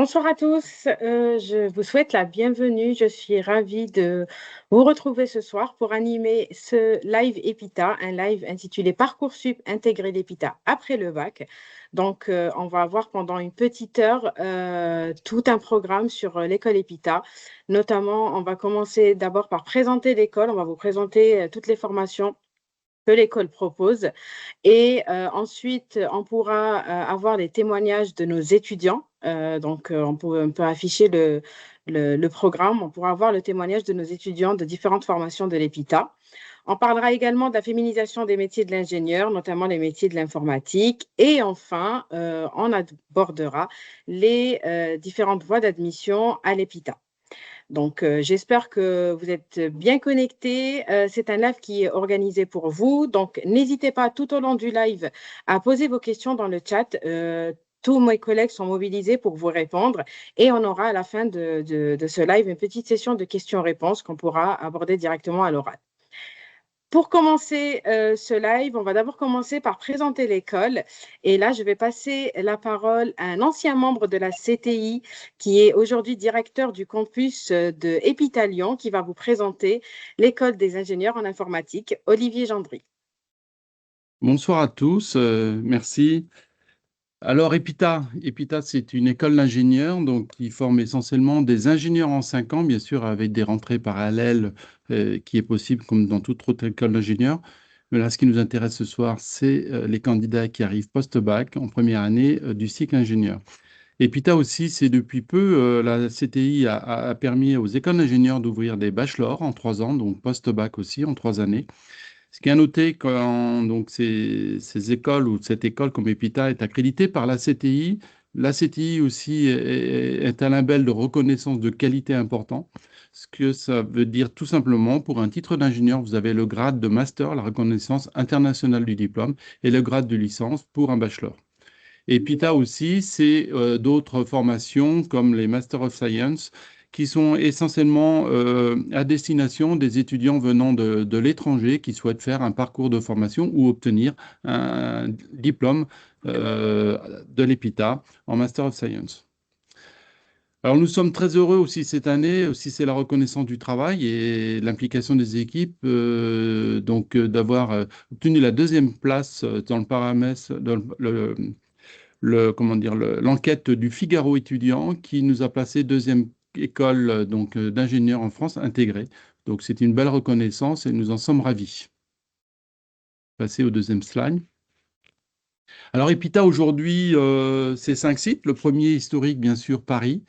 Bonsoir à tous, je vous souhaite la bienvenue. Je suis ravie de vous retrouver ce soir pour animer ce live EPITA, un live intitulé Parcoursup intégrer l'EPITA après le bac. Donc, on va avoir pendant une petite heure tout un programme sur l'école EPITA. Notamment, on va commencer d'abord par présenter l'école. On va vous présenter toutes les formations que l'école propose. Et ensuite, on pourra avoir les témoignages de nos étudiants. Donc, on peut afficher le programme. On pourra avoir le témoignage de nos étudiants de différentes formations de l'EPITA. On parlera également de la féminisation des métiers de l'ingénieur, notamment les métiers de l'informatique. Et enfin, on abordera les différentes voies d'admission à l'EPITA. Donc, j'espère que vous êtes bien connectés. C'est un live qui est organisé pour vous. Donc, n'hésitez pas tout au long du live à poser vos questions dans le chat. Tous mes collègues sont mobilisés pour vous répondre et on aura à la fin de ce live une petite session de questions-réponses qu'on pourra aborder directement à l'oral. Pour commencer ce live, on va d'abord commencer par présenter l'école. Et là, je vais passer la parole à un ancien membre de la CTI qui est aujourd'hui directeur du campus de EPITA Lyon qui va vous présenter l'école des ingénieurs en informatique, Olivier Gendry. Bonsoir à tous, merci. Alors, EPITA, c'est une école d'ingénieurs donc, qui forme essentiellement des ingénieurs en 5 ans, bien sûr, avec des rentrées parallèles qui est possible comme dans toute autre école d'ingénieurs. Mais là, ce qui nous intéresse ce soir, c'est les candidats qui arrivent post-bac en première année du cycle ingénieur. EPITA aussi, c'est depuis peu, la CTI a permis aux écoles d'ingénieurs d'ouvrir des bachelors en 3 ans, donc post-bac aussi en 3 années. Ce qui est à noter quand donc, ces écoles ou cette école comme EPITA est accréditée par la CTI, la CTI aussi est un label de reconnaissance de qualité important. Ce que ça veut dire tout simplement, pour un titre d'ingénieur, vous avez le grade de master, la reconnaissance internationale du diplôme, et le grade de licence pour un bachelor. Et PITA aussi, c'est d'autres formations comme les Master of Science qui sont essentiellement à destination des étudiants venant de l'étranger qui souhaitent faire un parcours de formation ou obtenir un diplôme de l'EPITA en Master of Science. Alors nous sommes très heureux aussi cette année, aussi c'est la reconnaissance du travail et l'implication des équipes, d'avoir obtenu la deuxième place dans le paramètre, dans comment dire, l'enquête du Figaro étudiant qui nous a placé deuxième école d'ingénieurs en France intégrée. Donc c'est une belle reconnaissance et nous en sommes ravis. Passer au deuxième slide. Alors EPITA aujourd'hui, c'est 5 sites. Le premier historique, bien sûr, Paris.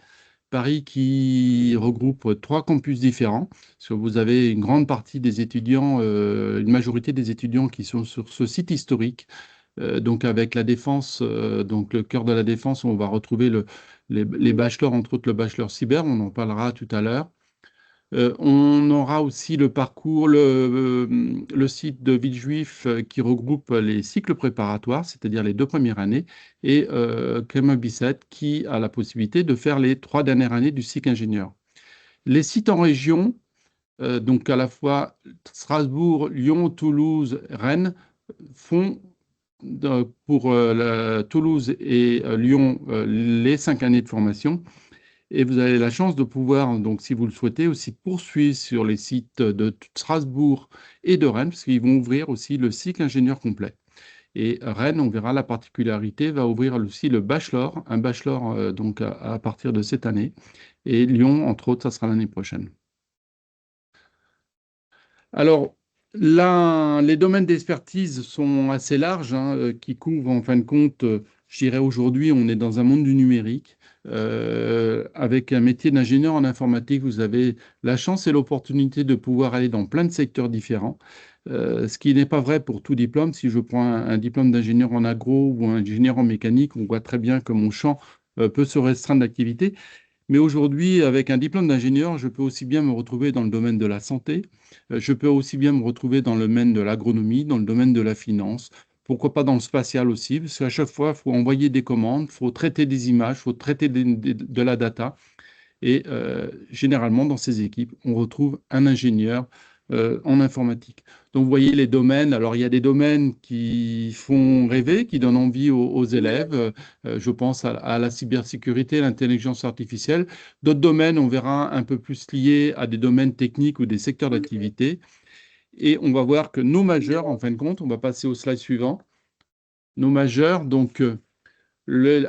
Paris qui regroupe 3 campus différents. Vous avez une grande partie des étudiants, une majorité des étudiants qui sont sur ce site historique. Donc avec la défense, donc le cœur de la défense, on va retrouver les bachelors, entre autres le bachelor cyber, on en parlera tout à l'heure. On aura aussi le parcours, le site de Villejuif qui regroupe les cycles préparatoires, c'est-à-dire les 2 premières années, et Clément Bicêtre qui a la possibilité de faire les 3 dernières années du cycle ingénieur. Les sites en région, donc à la fois Strasbourg, Lyon, Toulouse, Rennes, font pour Toulouse et Lyon les 5 années de formation. Et vous avez la chance de pouvoir, donc, si vous le souhaitez, aussi poursuivre sur les sites de Strasbourg et de Rennes, parce qu'ils vont ouvrir aussi le cycle ingénieur complet. Et Rennes, on verra la particularité, va ouvrir aussi le bachelor, un bachelor donc à partir de cette année. Et Lyon, entre autres, ça sera l'année prochaine. Alors, là, les domaines d'expertise sont assez larges, hein, qui couvrent en fin de compte, je dirais aujourd'hui, on est dans un monde du numérique. Avec un métier d'ingénieur en informatique, vous avez la chance et l'opportunité de pouvoir aller dans plein de secteurs différents, ce qui n'est pas vrai pour tout diplôme. Si je prends un diplôme d'ingénieur en agro ou un ingénieur en mécanique, on voit très bien que mon champ peut se restreindre d'activité. Mais aujourd'hui, avec un diplôme d'ingénieur, je peux aussi bien me retrouver dans le domaine de la santé, je peux aussi bien me retrouver dans le domaine de l'agronomie, dans le domaine de la finance, pourquoi pas dans le spatial aussi, parce qu'à chaque fois, il faut envoyer des commandes, il faut traiter des images, il faut traiter de la data. Et généralement, dans ces équipes, on retrouve un ingénieur en informatique. Donc, vous voyez les domaines. Alors, il y a des domaines qui font rêver, qui donnent envie aux élèves. Je pense à la cybersécurité, l'intelligence artificielle. D'autres domaines, on verra un peu plus liés à des domaines techniques ou des secteurs d'activité. Et on va voir que nos majeurs, en fin de compte, on va passer au slide suivant. Nos majeurs, donc,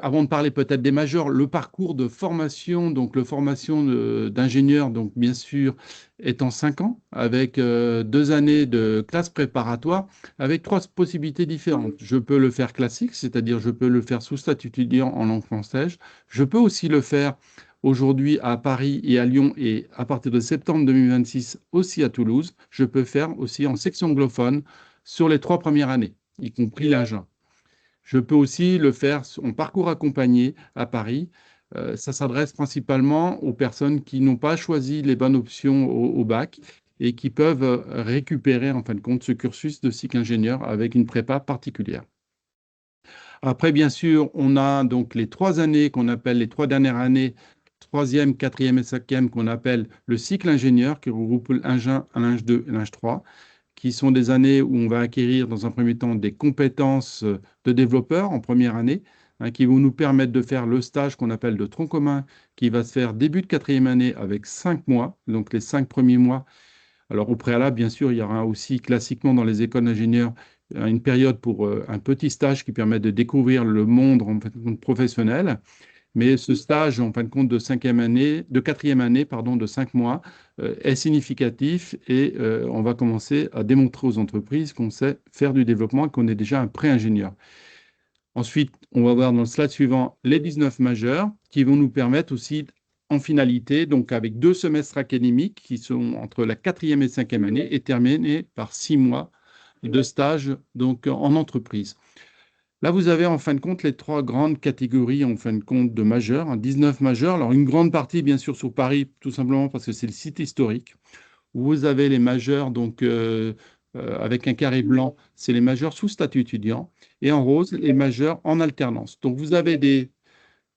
avant de parler peut-être des majeurs, le parcours de formation, donc le formation d'ingénieur, donc bien sûr, est en 5 ans, avec 2 années de classe préparatoire, avec 3 possibilités différentes. Je peux le faire classique, c'est-à-dire je peux le faire sous statut étudiant en langue française. Je peux aussi le faire aujourd'hui à Paris et à Lyon et à partir de septembre 2026 aussi à Toulouse. Je peux faire aussi en section anglophone sur les 3 premières années, y compris l'ingénieur. Je peux aussi le faire en parcours accompagné à Paris. Ça s'adresse principalement aux personnes qui n'ont pas choisi les bonnes options au bac et qui peuvent récupérer en fin de compte ce cursus de cycle ingénieur avec une prépa particulière. Après, bien sûr, on a donc les 3 années qu'on appelle les 3 dernières années, troisième, quatrième et cinquième, qu'on appelle le cycle ingénieur, qui regroupe l'Ing 1, l'Ing 2 et l'Ing 3, qui sont des années où on va acquérir dans un premier temps des compétences de développeur en première année, hein, qui vont nous permettre de faire le stage qu'on appelle de tronc commun, qui va se faire début de quatrième année avec 5 mois, donc les 5 premiers mois. Alors au préalable, bien sûr, il y aura aussi classiquement dans les écoles d'ingénieurs une période pour un petit stage qui permet de découvrir le monde en fait, professionnel. Mais ce stage, en fin de compte, de quatrième année, pardon, de 5 mois, est significatif et on va commencer à démontrer aux entreprises qu'on sait faire du développement et qu'on est déjà un pré-ingénieur. Ensuite, on va voir dans le slide suivant les 19 majeurs qui vont nous permettre aussi, en finalité, donc avec 2 semestres académiques qui sont entre la quatrième et cinquième année et terminés par 6 mois de stage donc, en entreprise. Là, vous avez en fin de compte les 3 grandes catégories en fin de compte de majeurs, hein, 19 majeurs. Alors, une grande partie, bien sûr, sur Paris, tout simplement parce que c'est le site historique. Vous avez les majeurs, donc avec un carré blanc, c'est les majeurs sous statut étudiant. Et en rose, les majeurs en alternance. Donc, vous avez des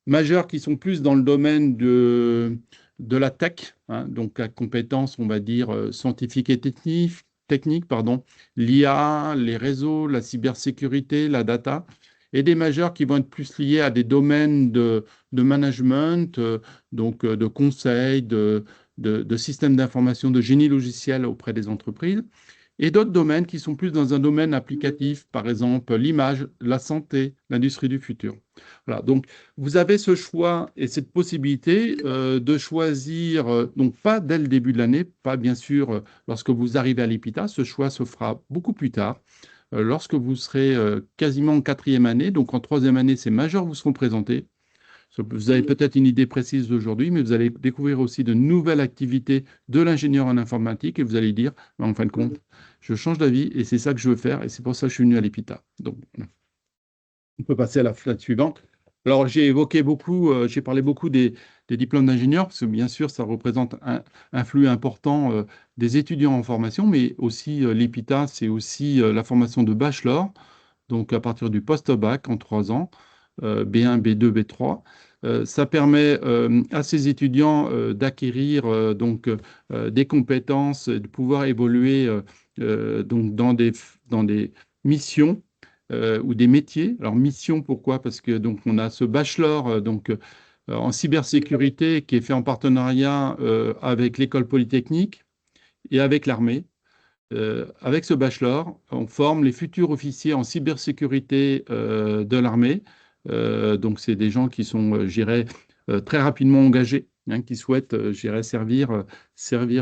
majeurs qui sont plus dans le domaine de la tech, hein, donc la compétence, on va dire, scientifique et technique, pardon, l'IA, les réseaux, la cybersécurité, la data, et des majeurs qui vont être plus liés à des domaines de management, donc de conseil, de systèmes d'information, de génie logiciel auprès des entreprises, et d'autres domaines qui sont plus dans un domaine applicatif, par exemple l'image, la santé, l'industrie du futur. Voilà, donc vous avez ce choix et cette possibilité de choisir, donc pas dès le début de l'année, pas bien sûr lorsque vous arrivez à l'EPITA, ce choix se fera beaucoup plus tard, lorsque vous serez quasiment en quatrième année, donc en troisième année, ces majeurs vous seront présentés. Vous avez peut-être une idée précise d'aujourd'hui, mais vous allez découvrir aussi de nouvelles activités de l'ingénieur en informatique et vous allez dire, en fin de compte, je change d'avis et c'est ça que je veux faire et c'est pour ça que je suis venu à l'EPITA. Donc, on peut passer à la slide suivante. Alors, j'ai évoqué beaucoup, j'ai parlé beaucoup des diplômes d'ingénieur, parce que bien sûr, ça représente un flux important des étudiants en formation, mais aussi l'EPITA, c'est aussi la formation de bachelor, donc à partir du post-bac en 3 ans, B1, B2, B3. Ça permet à ces étudiants d'acquérir donc des compétences, de pouvoir évoluer donc dans des missions ou des métiers. Alors mission, pourquoi? Parce que donc on a ce bachelor en cybersécurité qui est fait en partenariat avec l'école polytechnique et avec l'armée. Avec ce bachelor, on forme les futurs officiers en cybersécurité de l'armée. Donc, c'est des gens qui sont, je dirais, très rapidement engagés, hein, qui souhaitent, je dirais, servir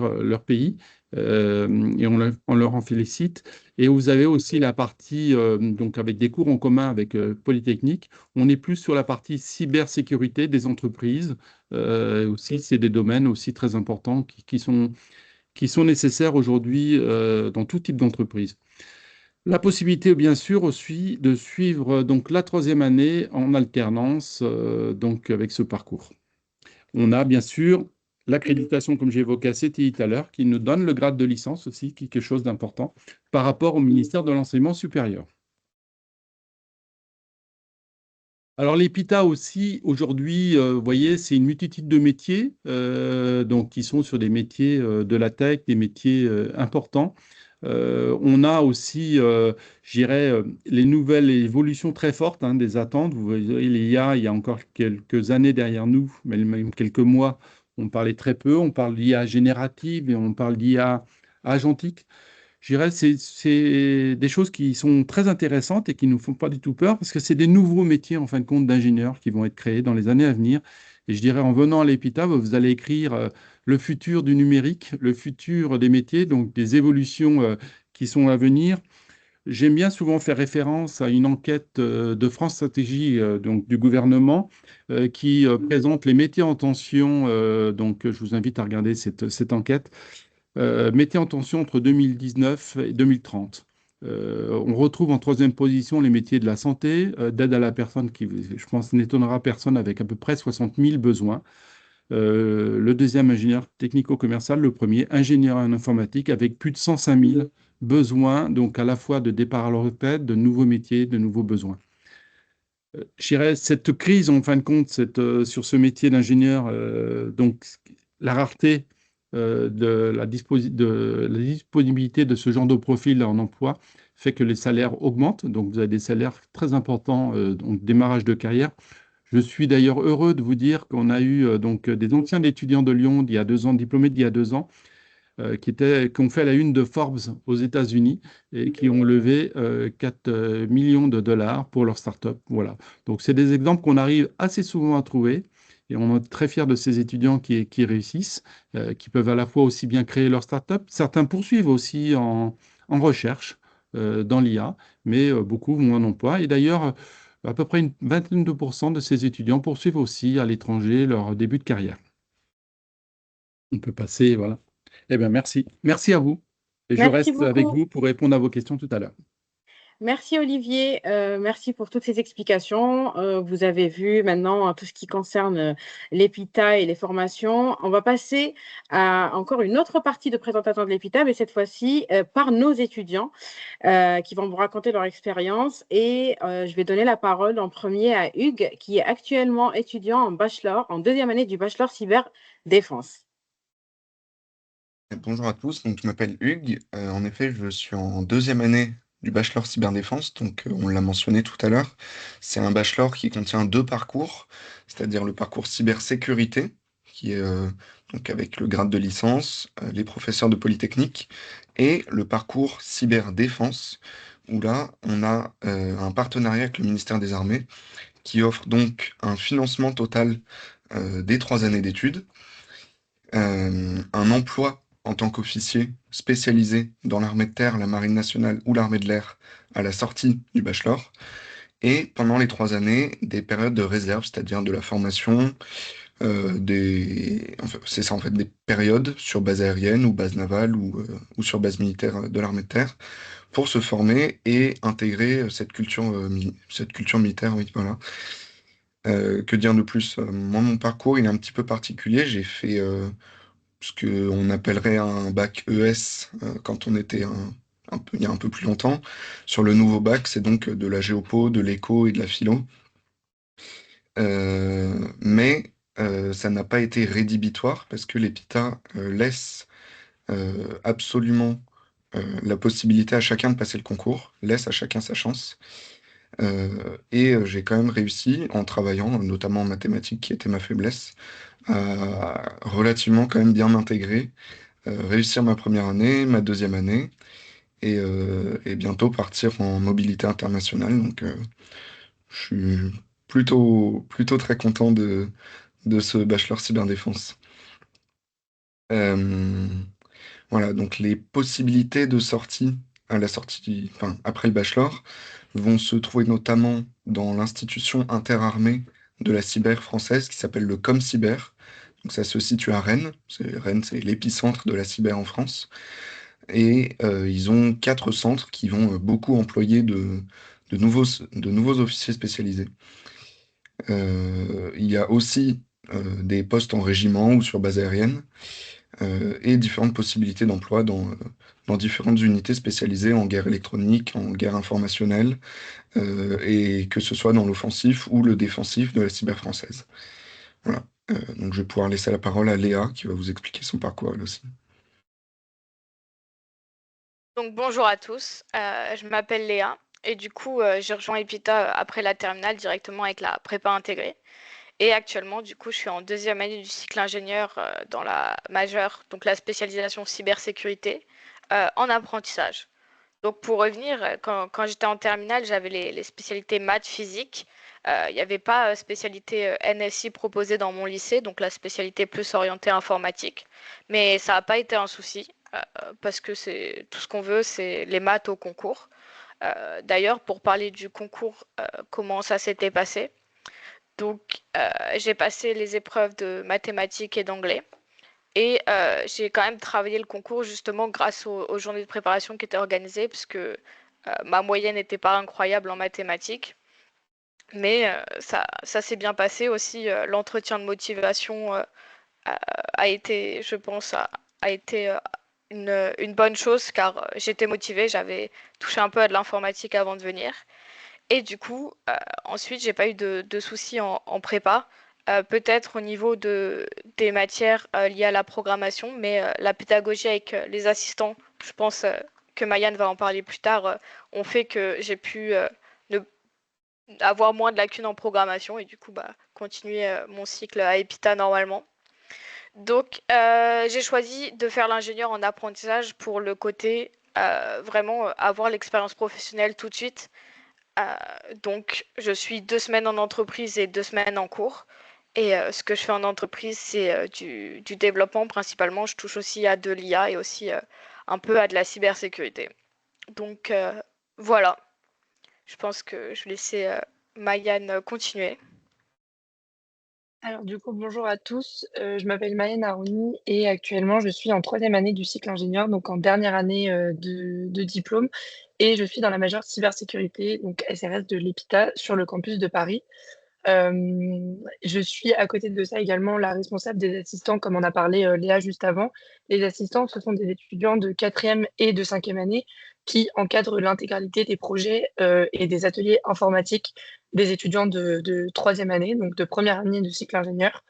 leur pays. Et on leur en félicite. Et vous avez aussi la partie, donc avec des cours en commun avec Polytechnique, on est plus sur la partie cybersécurité des entreprises. Aussi, c'est des domaines aussi très importants qui sont nécessaires aujourd'hui dans tout type d'entreprise. La possibilité, bien sûr, aussi de suivre donc la troisième année en alternance, donc avec ce parcours. On a bien sûr l'accréditation, comme j'ai évoqué à CTI tout à l'heure, qui nous donne le grade de licence aussi, qui est quelque chose d'important par rapport au ministère de l'Enseignement supérieur. Alors l'EPITA aussi, aujourd'hui, vous voyez, c'est une multitude de métiers, donc qui sont sur des métiers de la tech, des métiers importants. On a aussi, je dirais, les nouvelles évolutions très fortes hein, des attentes. Vous voyez, il y a encore quelques années derrière nous, même quelques mois, on parlait très peu. On parle d'IA générative et on parle d'IA agentique. Je dirais, c'est des choses qui sont très intéressantes et qui ne nous font pas du tout peur parce que c'est des nouveaux métiers, en fin de compte, d'ingénieurs qui vont être créés dans les années à venir. Et je dirais, en venant à l'EPITA, vous allez écrire le futur du numérique, le futur des métiers, donc des évolutions qui sont à venir. J'aime bien souvent faire référence à une enquête de France Stratégie, donc du gouvernement, qui présente les métiers en tension. Donc, je vous invite à regarder cette enquête. Mettez en tension entre 2019 et 2030. On retrouve en troisième position les métiers de la santé, d'aide à la personne qui, je pense, n'étonnera personne avec à peu près 60 000 besoins. Le deuxième, ingénieur technico-commercial. Le premier, ingénieur en informatique avec plus de 105 000 besoins, donc à la fois de départ à la retraite, de nouveaux métiers, de nouveaux besoins. Je dirais, cette crise, en fin de compte, sur ce métier d'ingénieur, donc la rareté de la disponibilité de ce genre de profil en emploi fait que les salaires augmentent. Donc, vous avez des salaires très importants, donc démarrage de carrière. Je suis d'ailleurs heureux de vous dire qu'on a eu donc des anciens étudiants de Lyon d'il y a 2 ans, diplômés d'il y a 2 ans, qui ont fait la une de Forbes aux États-Unis et qui ont levé 4 millions de dollars pour leur start-up. Voilà. Donc, c'est des exemples qu'on arrive assez souvent à trouver. Et on est très fiers de ces étudiants qui réussissent, qui peuvent à la fois aussi bien créer leur start-up. Certains poursuivent aussi en recherche dans l'IA, mais beaucoup vont en emploi. Et d'ailleurs, à peu près une vingtaine de pourcents de ces étudiants poursuivent aussi à l'étranger leur début de carrière. On peut passer, voilà. Eh bien, merci. Merci à vous. Et je Merci reste avec beaucoup. vous pour répondre à vos questions tout à l'heure. Merci Olivier, merci pour toutes ces explications. Vous avez vu maintenant tout ce qui concerne l'EPITA et les formations. On va passer à encore une autre partie de présentation de l'EPITA, mais cette fois-ci par nos étudiants qui vont vous raconter leur expérience. Et je vais donner la parole en premier à Hugues, qui est actuellement étudiant en bachelor, en deuxième année du bachelor cyberdéfense. Bonjour à tous, donc je m'appelle Hugues. En effet, je suis en deuxième année du bachelor cyberdéfense, donc on l'a mentionné tout à l'heure. C'est un bachelor qui contient deux parcours, c'est-à-dire le parcours cybersécurité, qui est donc avec le grade de licence, les professeurs de Polytechnique, et le parcours cyberdéfense, où là, on a un partenariat avec le ministère des Armées, qui offre donc un financement total des 3 années d'études, un emploi en tant qu'officier spécialisé dans l'armée de terre, la marine nationale ou l'armée de l'air à la sortie du bachelor, et pendant les 3 années, des périodes de réserve, c'est-à-dire de la formation, enfin, c'est ça en fait, des périodes sur base aérienne ou base navale ou sur base militaire de l'armée de terre, pour se former et intégrer cette culture militaire, oui, voilà. Que dire de plus? Moi, mon parcours, il est un petit peu particulier. J'ai fait ce qu'on appellerait un bac ES quand on était il y a un peu plus longtemps. Sur le nouveau bac, c'est donc de la géopo, de l'éco et de la philo. Mais ça n'a pas été rédhibitoire parce que l'EPITA laisse absolument la possibilité à chacun de passer le concours, laisse à chacun sa chance. Et j'ai quand même réussi, en travaillant, notamment en mathématiques, qui était ma faiblesse, à relativement quand même bien m'intégrer, réussir ma première année, ma deuxième année, et bientôt partir en mobilité internationale. Donc, je suis plutôt très content de ce bachelor cyberdéfense. Euh, voilà, donc les possibilités de sortie à la sortie, enfin, après le bachelor, vont se trouver notamment dans l'institution interarmée de la cyber française qui s'appelle le ComCyber. Donc ça se situe à Rennes. Rennes, c'est l'épicentre de la cyber en France. Et ils ont 4 centres qui vont beaucoup employer de nouveaux, de nouveaux officiers spécialisés. Il y a aussi des postes en régiment ou sur base aérienne et différentes possibilités d'emploi dans différentes unités spécialisées en guerre électronique, en guerre informationnelle, et que ce soit dans l'offensif ou le défensif de la cyber française. Voilà. Donc je vais pouvoir laisser la parole à Léa qui va vous expliquer son parcours elle aussi. Donc bonjour à tous, je m'appelle Léa et du coup j'ai rejoint Epita après la terminale directement avec la prépa intégrée. Et actuellement du coup je suis en deuxième année du cycle ingénieur dans la majeure, donc la spécialisation cybersécurité en apprentissage. Donc pour revenir, quand j'étais en terminale, j'avais les spécialités maths, physique. Il n'y avait pas spécialité NSI proposée dans mon lycée, donc la spécialité plus orientée informatique. Mais ça n'a pas été un souci, parce que c'est tout ce qu'on veut, c'est les maths au concours. D'ailleurs, pour parler du concours, comment ça s'était passé. Donc j'ai passé les épreuves de mathématiques et d'anglais. Et j'ai quand même travaillé le concours justement grâce aux journées de préparation qui étaient organisées, parce que ma moyenne n'était pas incroyable en mathématiques. Mais ça s'est bien passé aussi. L'entretien de motivation a été, je pense, a été une bonne chose car j'étais motivée, j'avais touché un peu à de l'informatique avant de venir. Et du coup, ensuite, j'ai pas eu de soucis en prépa. Peut-être au niveau des matières liées à la programmation, mais la pédagogie avec les assistants, je pense que Mayanne va en parler plus tard, ont fait que j'ai pu ne, avoir moins de lacunes en programmation et du coup continuer mon cycle à Epita normalement. Donc j'ai choisi de faire l'ingénieur en apprentissage pour le côté vraiment avoir l'expérience professionnelle tout de suite. Donc, je suis 2 semaines en entreprise et 2 semaines en cours. Et ce que je fais en entreprise, c'est du développement principalement. Je touche aussi à de l'IA et aussi un peu à de la cybersécurité. Donc, voilà. Je pense que je vais laisser Mayanne continuer. Alors du coup, bonjour à tous. Je m'appelle Maëlle Harouni et actuellement, je suis en troisième année du cycle ingénieur, donc en dernière année de diplôme. Et je suis dans la majeure cybersécurité, donc SRS de l'EPITA, sur le campus de Paris. Je suis à côté de ça également la responsable des assistants, comme en a parlé Léa juste avant. Les assistants, ce sont des étudiants de quatrième et de cinquième année qui encadrent l'intégralité des projets et des ateliers informatiques des étudiants de troisième année, donc de première année de cycle ingénieur.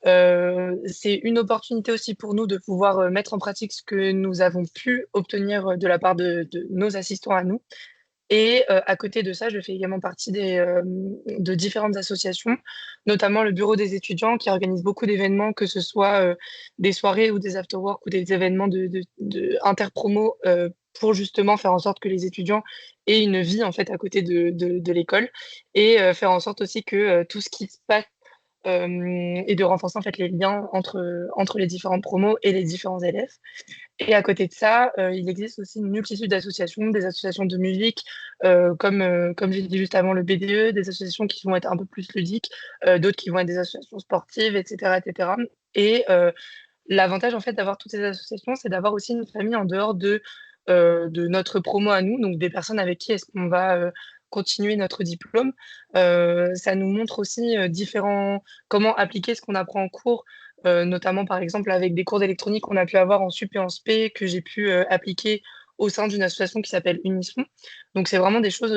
C'est une opportunité aussi pour nous de pouvoir mettre en pratique ce que nous avons pu obtenir de la part de nos assistants à nous. Et à côté de ça, je fais également partie de différentes associations, notamment le bureau des étudiants qui organise beaucoup d'événements, que ce soit des soirées ou des after-work ou des événements interpromo pour justement faire en sorte que les étudiants aient une vie en fait à côté de l'école et faire en sorte aussi que tout ce qui se passe et de renforcer en fait les liens entre les différentes promos et les différents élèves. Et à côté de ça, il existe aussi une multitude d'associations, des associations de musique, comme j'ai dit juste avant, le BDE, des associations qui vont être un peu plus ludiques, d'autres qui vont être des associations sportives, etc., etc. Et l'avantage en fait d'avoir toutes ces associations, c'est d'avoir aussi une famille en dehors de notre promo à nous, donc des personnes avec qui est-ce qu'on va continuer notre diplôme. Ça nous montre aussi comment appliquer ce qu'on apprend en cours, notamment par exemple avec des cours d'électronique qu'on a pu avoir en sup et en spé que j'ai pu appliquer au sein d'une association qui s'appelle Unisson. Donc c'est vraiment des choses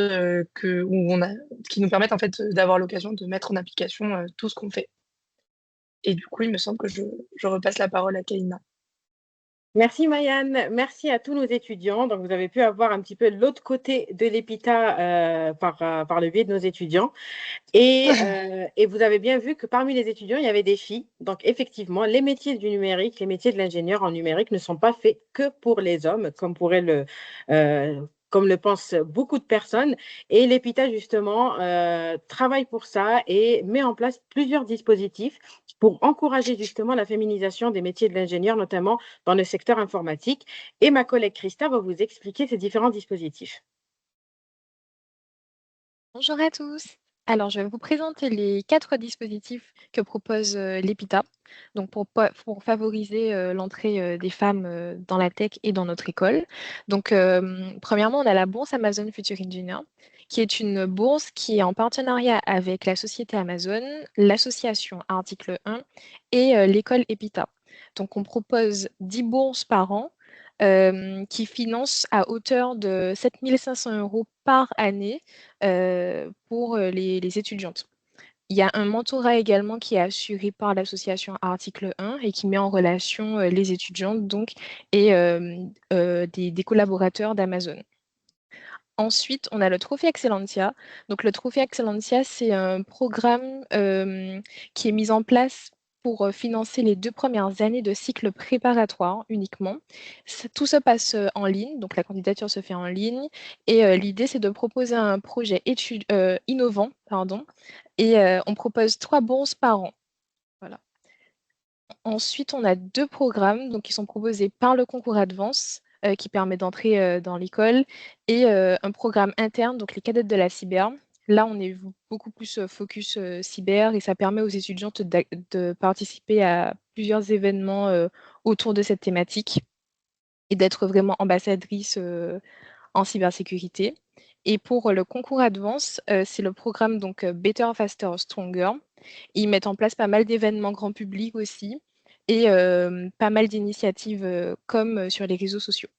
qui nous permettent en fait d'avoir l'occasion de mettre en application tout ce qu'on fait. Et du coup, il me semble que je repasse la parole à Kaina. Merci Mayanne, merci à tous nos étudiants. Donc, vous avez pu avoir un petit peu l'autre côté de l'EPITA par le biais de nos étudiants. Et vous avez bien vu que parmi les étudiants, il y avait des filles. Donc, effectivement, les métiers du numérique, les métiers de l'ingénieur en numérique ne sont pas faits que pour les hommes, comme le pensent beaucoup de personnes. Et l'EPITA, justement, travaille pour ça et met en place plusieurs dispositifs pour encourager justement la féminisation des métiers de l'ingénieur, notamment dans le secteur informatique. Et ma collègue Christa va vous expliquer ces différents dispositifs. Bonjour à tous. Alors, je vais vous présenter les 4 dispositifs que propose l'EPITA, donc pour favoriser l'entrée des femmes dans la tech et dans notre école. Donc, premièrement, on a la bourse Amazon Future Engineer, qui est une bourse qui est en partenariat avec la société Amazon, l'association Article 1 et l'école EPITA. Donc, on propose 10 bourses par an qui finance à hauteur de 7 500 € par année pour les étudiantes. Il y a un mentorat également qui est assuré par l'association Article 1 et qui met en relation les étudiantes donc, et des collaborateurs d'Amazon. Ensuite, on a le Trophée Excellentia. Donc, le Trophée Excellentia, c'est un programme qui est mis en place pour financer les 2 premières années de cycle préparatoire uniquement. Tout se passe en ligne, donc la candidature se fait en ligne. Et l'idée, c'est de proposer un projet innovant, et on propose 3 bourses par an. Voilà. Ensuite, on a 2 programmes donc, qui sont proposés par le concours Advance, qui permet d'entrer dans l'école, et un programme interne, donc les cadettes de la cyber. Là, on est beaucoup plus focus cyber, et ça permet aux étudiantes de participer à plusieurs événements autour de cette thématique et d'être vraiment ambassadrice en cybersécurité. Et pour le concours Advance, c'est le programme donc Better, Faster, Stronger. Ils mettent en place pas mal d'événements grand public aussi, et pas mal d'initiatives comme sur les réseaux sociaux.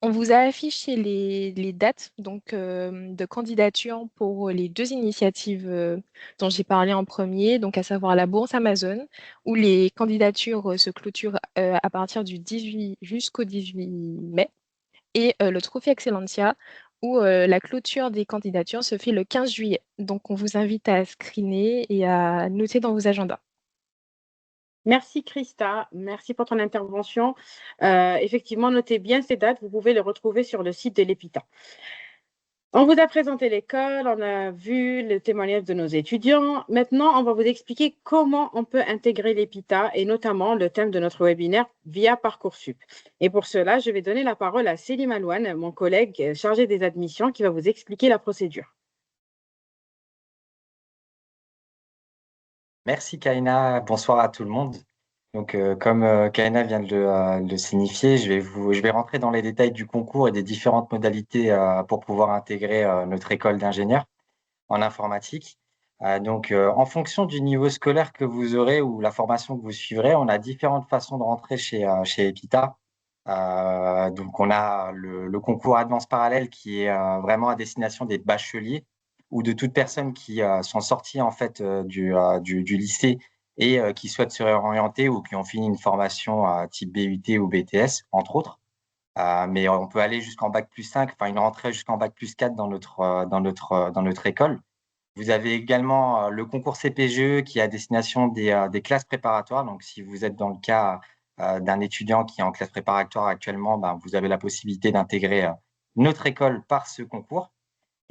On vous a affiché les dates donc, de candidature pour les 2 initiatives dont j'ai parlé en premier, donc à savoir la bourse Amazon, où les candidatures se clôturent à partir du 18 jusqu'au 18 mai, et le Trophée Excellentia, où la clôture des candidatures se fait le 15 juillet. Donc, on vous invite à screener et à noter dans vos agendas. Merci Christa, merci pour ton intervention. Effectivement, notez bien ces dates, vous pouvez les retrouver sur le site de l'EPITA. On vous a présenté l'école, on a vu le témoignage de nos étudiants. Maintenant, on va vous expliquer comment on peut intégrer l'EPITA et notamment le thème de notre webinaire via Parcoursup. Et pour cela, je vais donner la parole à Céline Malouane, mon collègue chargé des admissions, qui va vous expliquer la procédure. Merci Kaina, bonsoir à tout le monde. Donc, comme Kaina vient de le signifier, je vais rentrer dans les détails du concours et des différentes modalités pour pouvoir intégrer notre école d'ingénieurs en informatique. En fonction du niveau scolaire que vous aurez ou la formation que vous suivrez, on a différentes façons de rentrer chez EPITA. Donc, on a le concours Advance Parallèle qui est vraiment à destination des bacheliers ou de toute personne qui sont sorties en fait du lycée et qui souhaitent se réorienter ou qui ont fini une formation type BUT ou BTS, entre autres. Mais on peut aller jusqu'en bac+5, enfin une rentrée jusqu'en bac+4 dans notre école. Vous avez également le concours CPGE qui est à destination des classes préparatoires. Donc, si vous êtes dans le cas d'un étudiant qui est en classe préparatoire actuellement, vous avez la possibilité d'intégrer notre école par ce concours.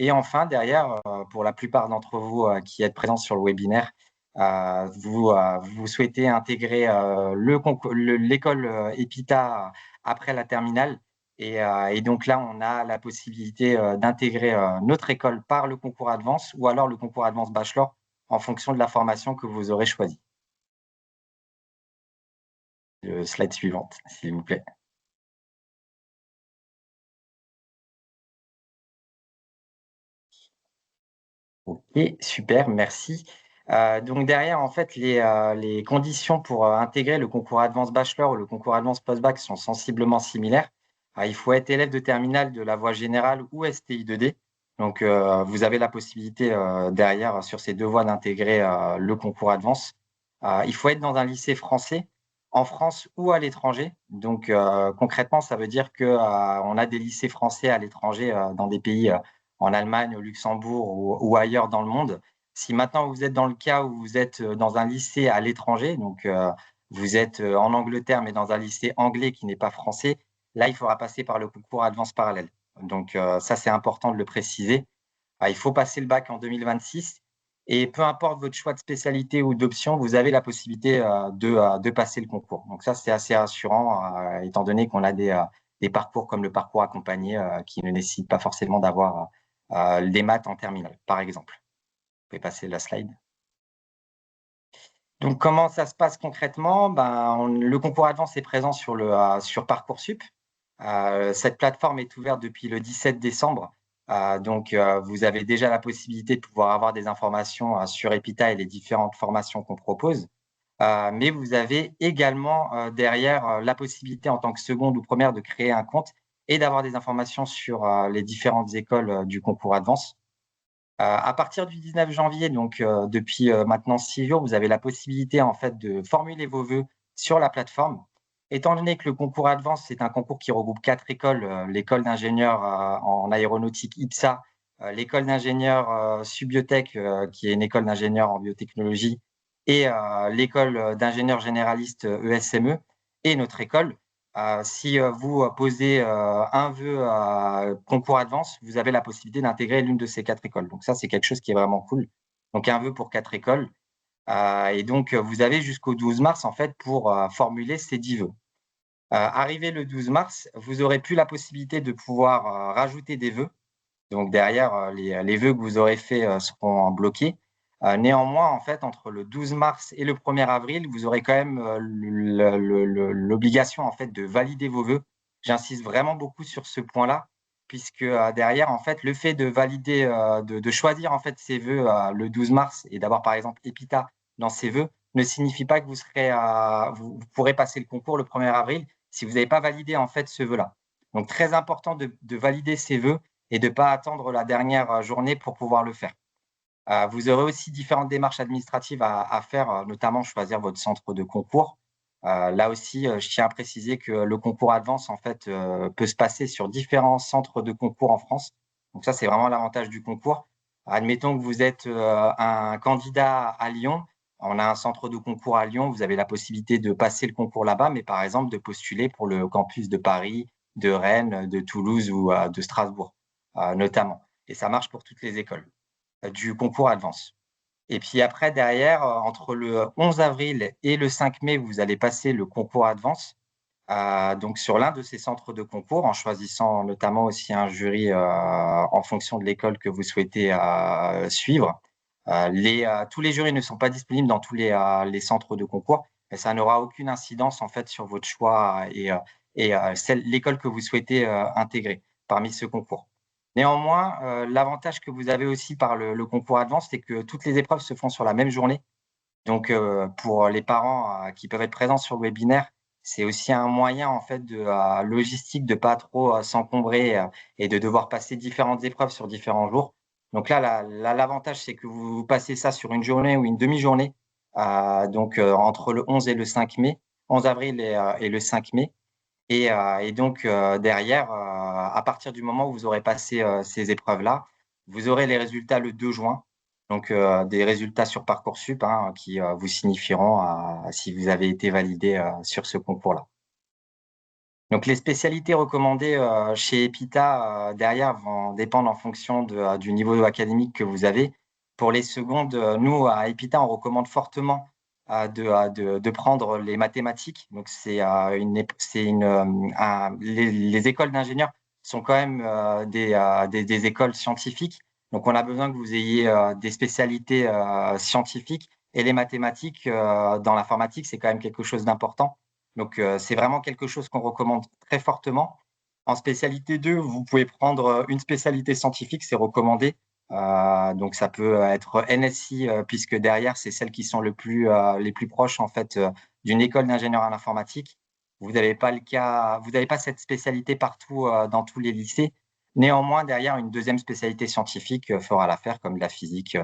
Et enfin, derrière, pour la plupart d'entre vous qui êtes présents sur le webinaire, vous souhaitez intégrer l'école EPITA après la terminale. Et donc là, on a la possibilité d'intégrer notre école par le concours Advance ou alors le concours Advance Bachelor en fonction de la formation que vous aurez choisie. Slide suivante, s'il vous plaît. Ok, super, merci. Donc derrière, en fait, les conditions pour intégrer le concours Advance Bachelor ou le concours Advance Postbac sont sensiblement similaires. Il faut être élève de terminale de la voie générale ou STI 2D. Donc, vous avez la possibilité derrière, sur ces 2 voies, d'intégrer le concours Advance. Il faut être dans un lycée français, en France ou à l'étranger. Donc, concrètement, ça veut dire qu'on a des lycées français à l'étranger dans des pays en Allemagne, au Luxembourg ou ailleurs dans le monde. Si maintenant vous êtes dans le cas où vous êtes dans un lycée à l'étranger, donc vous êtes en Angleterre mais dans un lycée anglais qui n'est pas français, là il faudra passer par le concours Advance Parallèle. Donc ça c'est important de le préciser. Il faut passer le bac en 2026 et peu importe votre choix de spécialité ou d'option, vous avez la possibilité de passer le concours. Donc ça c'est assez rassurant étant donné qu'on a des parcours comme le parcours accompagné qui ne nécessitent pas forcément d'avoir les maths en terminale, par exemple. Vous pouvez passer la slide. Donc, comment ça se passe concrètement? Le concours Advance est présent sur Parcoursup. Cette plateforme est ouverte depuis le 17 décembre. Vous avez déjà la possibilité de pouvoir avoir des informations sur EPITA et les différentes formations qu'on propose. mais vous avez également derrière la possibilité en tant que seconde ou première de créer un compte et d'avoir des informations sur les différentes écoles du concours Advance. À partir du 19 janvier, donc depuis maintenant 6 jours, vous avez la possibilité en fait de formuler vos vœux sur la plateforme. Étant donné que le concours Advance, c'est un concours qui regroupe 4 écoles, l'école d'ingénieurs en aéronautique IPSA, l'école d'ingénieurs Subiotech, qui est une école d'ingénieurs en biotechnologie, et l'école d'ingénieurs généralistes ESME, et notre école. Si vous posez un vœu concours Advance, vous avez la possibilité d'intégrer l'une de ces 4 écoles. Donc ça, c'est quelque chose qui est vraiment cool. Donc un vœu pour 4 écoles. Et donc, vous avez jusqu'au 12 mars en fait pour formuler ces 10 vœux. Arrivé le 12 mars, vous aurez plus la possibilité de pouvoir rajouter des vœux. Donc derrière, les vœux que vous aurez faits seront bloqués. Néanmoins, en fait, entre le 12 mars et le 1er avril, vous aurez quand même l'obligation en fait de valider vos vœux. J'insiste vraiment beaucoup sur ce point-là, puisque derrière, en fait, le fait de valider, de choisir en fait ces vœux le 12 mars et d'avoir par exemple EPITA dans ces vœux, ne signifie pas que vous serez, vous pourrez passer le concours le 1er avril si vous n'avez pas validé en fait ce vœu-là. Donc très important de valider ces vœux et de ne pas attendre la dernière journée pour pouvoir le faire. Vous aurez aussi différentes démarches administratives à faire, notamment choisir votre centre de concours. Là aussi, je tiens à préciser que le concours Advance en fait, peut se passer sur différents centres de concours en France. Donc ça, c'est vraiment l'avantage du concours. Admettons que vous êtes un candidat à Lyon, on a un centre de concours à Lyon, vous avez la possibilité de passer le concours là-bas, mais par exemple de postuler pour le campus de Paris, de Rennes, de Toulouse ou de Strasbourg, notamment. Et ça marche pour toutes les écoles du concours Advance. Et puis après, derrière, entre le 11 avril et le 5 mai, vous allez passer le concours Advance, donc sur l'un de ces centres de concours, en choisissant notamment aussi un jury en fonction de l'école que vous souhaitez suivre. Tous les jurys ne sont pas disponibles dans tous les centres de concours, mais ça n'aura aucune incidence en fait sur votre choix et l'école que vous souhaitez intégrer parmi ce concours. Néanmoins, l'avantage que vous avez aussi par le concours Advance, c'est que toutes les épreuves se font sur la même journée. Donc, pour les parents qui peuvent être présents sur le webinaire, c'est aussi un moyen en fait de logistique de pas trop s'encombrer et de devoir passer différentes épreuves sur différents jours. Donc là, l'avantage, c'est que vous passez ça sur une journée ou une demi-journée, donc entre le 11 et le 5 mai, 11 avril et le 5 mai. Et donc derrière, à partir du moment où vous aurez passé ces épreuves-là, vous aurez les résultats le 2 juin. Donc des résultats sur Parcoursup qui vous signifieront si vous avez été validé sur ce concours-là. Donc les spécialités recommandées chez EPITA derrière vont dépendre en fonction du niveau académique que vous avez. Pour les secondes, nous à EPITA, on recommande fortement de prendre les mathématiques. Donc les écoles d'ingénieurs sont quand même des écoles scientifiques. Donc on a besoin que vous ayez des spécialités scientifiques, et les mathématiques dans l'informatique, c'est quand même quelque chose d'important. Donc c'est vraiment quelque chose qu'on recommande très fortement. En spécialité 2, vous pouvez prendre une spécialité scientifique, c'est recommandé. Donc ça peut être NSI puisque derrière c'est celles qui sont les plus proches en fait d'une école d'ingénieur en informatique. Vous n'avez pas cette spécialité partout dans tous les lycées. Néanmoins, derrière une deuxième spécialité scientifique fera l'affaire, comme la physique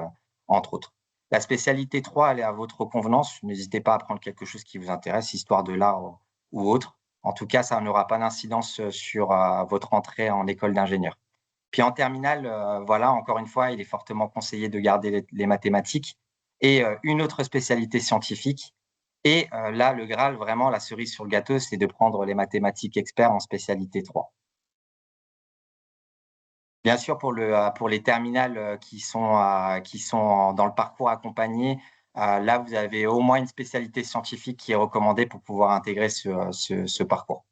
entre autres. La spécialité 3, elle est à votre convenance. N'hésitez pas à prendre quelque chose qui vous intéresse, histoire de l'art ou autre. En tout cas, ça n'aura pas d'incidence sur votre entrée en école d'ingénieur. Puis en terminale, voilà, encore une fois, il est fortement conseillé de garder les mathématiques et une autre spécialité scientifique. Et là, le Graal, vraiment, la cerise sur le gâteau, c'est de prendre les mathématiques experts en spécialité 3. Bien sûr, pour les terminales qui sont dans le parcours accompagné, là, vous avez au moins une spécialité scientifique qui est recommandée pour pouvoir intégrer ce parcours.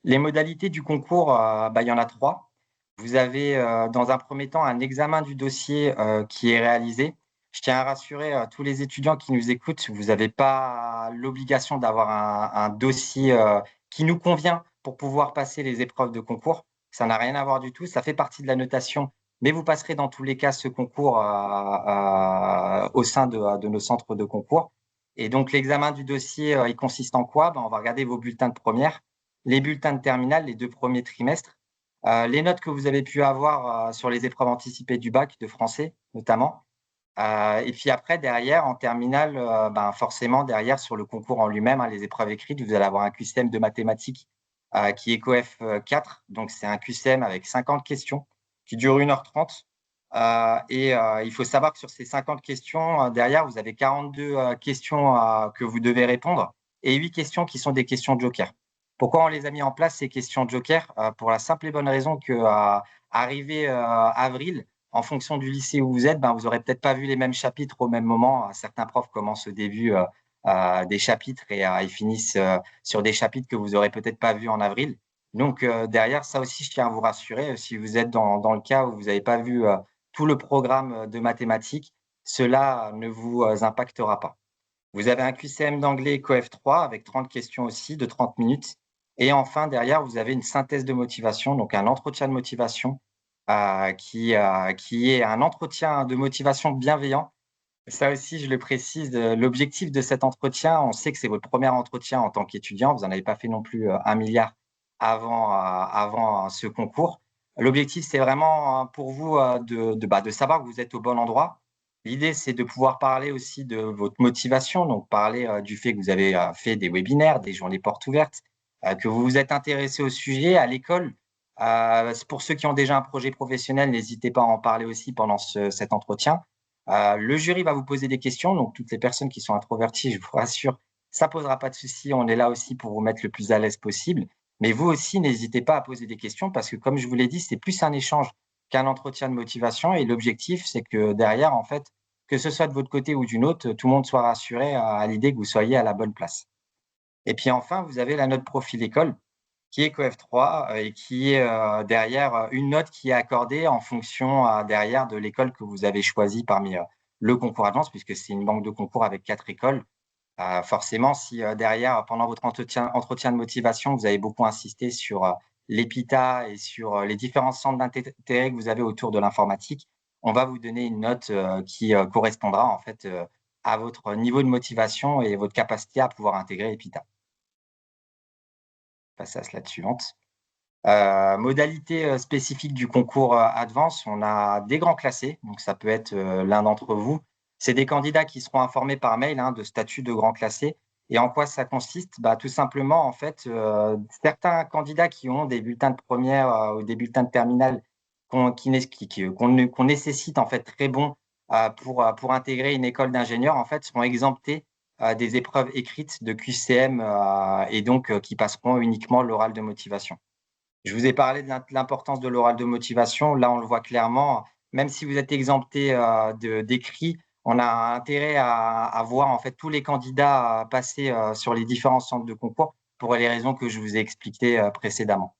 Les modalités du concours, il y en a 3. Vous avez, dans un premier temps, un examen du dossier qui est réalisé. Je tiens à rassurer tous les étudiants qui nous écoutent, vous n'avez pas l'obligation d'avoir un dossier qui nous convient pour pouvoir passer les épreuves de concours. Ça n'a rien à voir du tout. Ça fait partie de la notation mais vous passerez dans tous les cas ce concours au sein de nos centres de concours. Et donc, l'examen du dossier, il consiste en quoi? On va regarder vos bulletins de première, les bulletins de terminale, les 2 premiers trimestres, les notes que vous avez pu avoir sur les épreuves anticipées du bac de français, notamment. Et puis après, derrière, en terminale, forcément, derrière, sur le concours en lui-même, les épreuves écrites, vous allez avoir un QCM de mathématiques qui est COEF 4. Donc, c'est un QCM avec 50 questions qui dure 1h30. Il faut savoir que sur ces 50 questions, derrière, vous avez 42 questions que vous devez répondre et 8 questions qui sont des questions joker. Pourquoi on les a mis en place, ces questions joker? Pour la simple et bonne raison que arrivé avril, en fonction du lycée où vous êtes, vous n'aurez peut-être pas vu les mêmes chapitres au même moment. Certains profs commencent au début des chapitres et ils finissent sur des chapitres que vous n'aurez peut-être pas vus en avril. Donc, derrière, ça aussi, je tiens à vous rassurer, si vous êtes dans le cas où vous n'avez pas vu tout le programme de mathématiques, cela ne vous impactera pas. Vous avez un QCM d'anglais COEF 3 avec 30 questions aussi de 30 minutes. Et enfin, derrière, vous avez une synthèse de motivation, donc un entretien de motivation qui est un entretien de motivation bienveillant. Ça aussi, je le précise, l'objectif de cet entretien, on sait que c'est votre premier entretien en tant qu'étudiant, vous n'en avez pas fait non plus 1 milliard avant ce concours. L'objectif, c'est vraiment pour vous de savoir que vous êtes au bon endroit. L'idée, c'est de pouvoir parler aussi de votre motivation, donc parler du fait que vous avez fait des webinaires, des journées portes ouvertes, que vous vous êtes intéressé au sujet à l'école. Pour ceux qui ont déjà un projet professionnel, n'hésitez pas à en parler aussi pendant cet entretien. Le jury va vous poser des questions, donc toutes les personnes qui sont introverties, je vous rassure, ça ne posera pas de souci. On est là aussi pour vous mettre le plus à l'aise possible. Mais vous aussi, n'hésitez pas à poser des questions parce que, comme je vous l'ai dit, c'est plus un échange qu'un entretien de motivation. Et l'objectif, c'est que derrière, en fait, que ce soit de votre côté ou d'une autre, tout le monde soit rassuré à l'idée que vous soyez à la bonne place. Et puis enfin, vous avez la note profil école qui est COEF 3 et qui est derrière une note qui est accordée en fonction derrière de l'école que vous avez choisie parmi le concours Advance, puisque c'est une banque de concours avec 4 écoles. Forcément, si derrière, pendant votre entretien de motivation, vous avez beaucoup insisté sur l'EPITA et sur les différents centres d'intérêt que vous avez autour de l'informatique, on va vous donner une note qui correspondra en fait à votre niveau de motivation et votre capacité à pouvoir intégrer l'EPITA. Passe à la slide suivante. Modalité spécifique du concours Advance, on a des grands classés, donc ça peut être l'un d'entre vous. C'est des candidats qui seront informés par mail de statut de grand classé. Et en quoi ça consiste? Tout simplement, en fait, certains candidats qui ont des bulletins de première ou des bulletins de terminale qu'on nécessite en fait très bons pour intégrer une école d'ingénieur, en fait, seront exemptés des épreuves écrites de QCM et donc qui passeront uniquement l'oral de motivation. Je vous ai parlé de l'importance de l'oral de motivation. Là, on le voit clairement. Même si vous êtes exempté d'écrit, on a intérêt à voir en fait tous les candidats passer sur les différents centres de concours pour les raisons que je vous ai expliquées précédemment.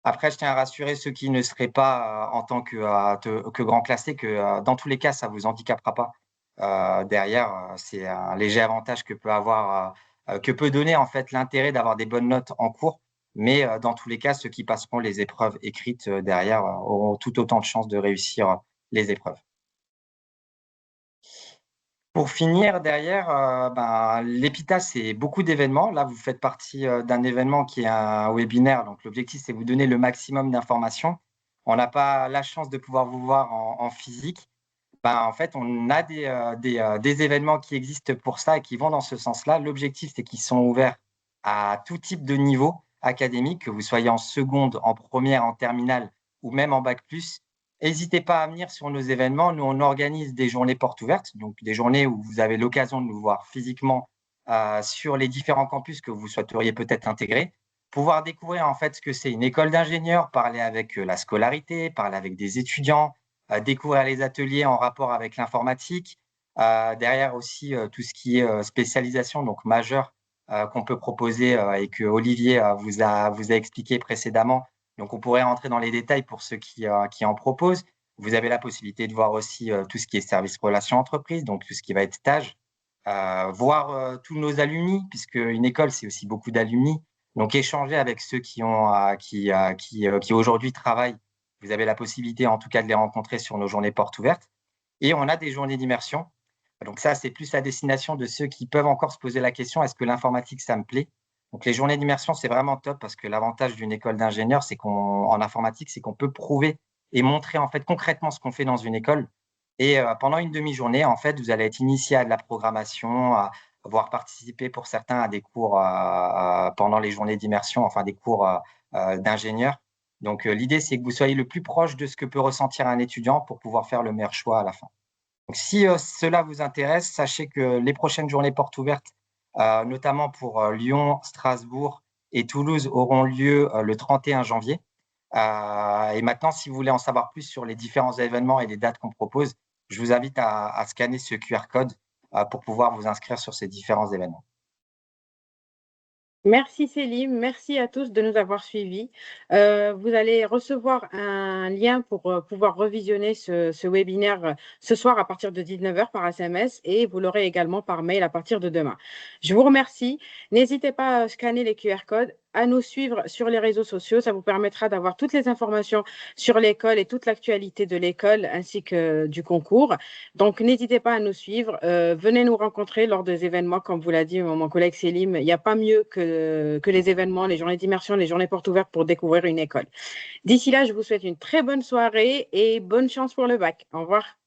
Après, je tiens à rassurer ceux qui ne seraient pas en tant que grand classé que dans tous les cas, ça ne vous handicapera pas. Derrière, c'est un léger avantage que peut donner en fait l'intérêt d'avoir des bonnes notes en cours. Mais dans tous les cas, ceux qui passeront les épreuves écrites derrière auront tout autant de chances de réussir les épreuves. Pour finir, derrière, l'EPITA, c'est beaucoup d'événements. Là, vous faites partie d'un événement qui est un webinaire. Donc, l'objectif, c'est de vous donner le maximum d'informations. On n'a pas la chance de pouvoir vous voir en physique. En fait, on a des événements qui existent pour ça et qui vont dans ce sens-là. L'objectif, c'est qu'ils sont ouverts à tout type de niveau académique, que vous soyez en seconde, en première, en terminale ou même en bac+. N'hésitez pas à venir sur nos événements. Nous, on organise des journées portes ouvertes, donc des journées où vous avez l'occasion de nous voir physiquement sur les différents campus que vous souhaiteriez peut-être intégrer, pouvoir découvrir en fait ce que c'est une école d'ingénieur, parler avec la scolarité, parler avec des étudiants, découvrir les ateliers en rapport avec l'informatique. Derrière aussi tout ce qui est spécialisation, donc majeure, qu'on peut proposer et que Olivier vous a expliqué précédemment. Donc, on pourrait rentrer dans les détails pour ceux qui en proposent. Vous avez la possibilité de voir aussi tout ce qui est service relations entreprises, donc tout ce qui va être stage, voir tous nos alumni, puisque une école, c'est aussi beaucoup d'alumni. Donc, échanger avec ceux qui aujourd'hui travaillent Vous avez la possibilité, en tout cas, de les rencontrer sur nos journées portes ouvertes. Et on a des journées d'immersion. Donc ça, c'est plus à destination de ceux qui peuvent encore se poser la question, est-ce que l'informatique, ça me plaît? Donc les journées d'immersion, c'est vraiment top parce que l'avantage d'une école d'ingénieur, en informatique, c'est qu'on peut prouver et montrer en fait concrètement ce qu'on fait dans une école. Et pendant une demi-journée, en fait, vous allez être initié à de la programmation, à voire participer pour certains à des cours pendant les journées d'immersion, enfin des cours d'ingénieur. Donc l'idée, c'est que vous soyez le plus proche de ce que peut ressentir un étudiant pour pouvoir faire le meilleur choix à la fin. Donc, si cela vous intéresse, sachez que les prochaines journées portes ouvertes, notamment pour Lyon, Strasbourg et Toulouse, auront lieu le 31 janvier. Et maintenant, si vous voulez en savoir plus sur les différents événements et les dates qu'on propose, je vous invite à scanner ce QR code pour pouvoir vous inscrire sur ces différents événements. Merci Célim, merci à tous de nous avoir suivis. Vous allez recevoir un lien pour pouvoir revisionner ce webinaire ce soir à partir de 19h par SMS et vous l'aurez également par mail à partir de demain. Je vous remercie. N'hésitez pas à scanner les QR codes, à nous suivre sur les réseaux sociaux. Ça vous permettra d'avoir toutes les informations sur l'école et toute l'actualité de l'école ainsi que du concours. Donc, n'hésitez pas à nous suivre. Venez nous rencontrer lors des événements, comme vous l'a dit mon collègue Célim. Il n'y a pas mieux que les événements, les journées d'immersion, les journées portes ouvertes pour découvrir une école. D'ici là, je vous souhaite une très bonne soirée et bonne chance pour le bac. Au revoir.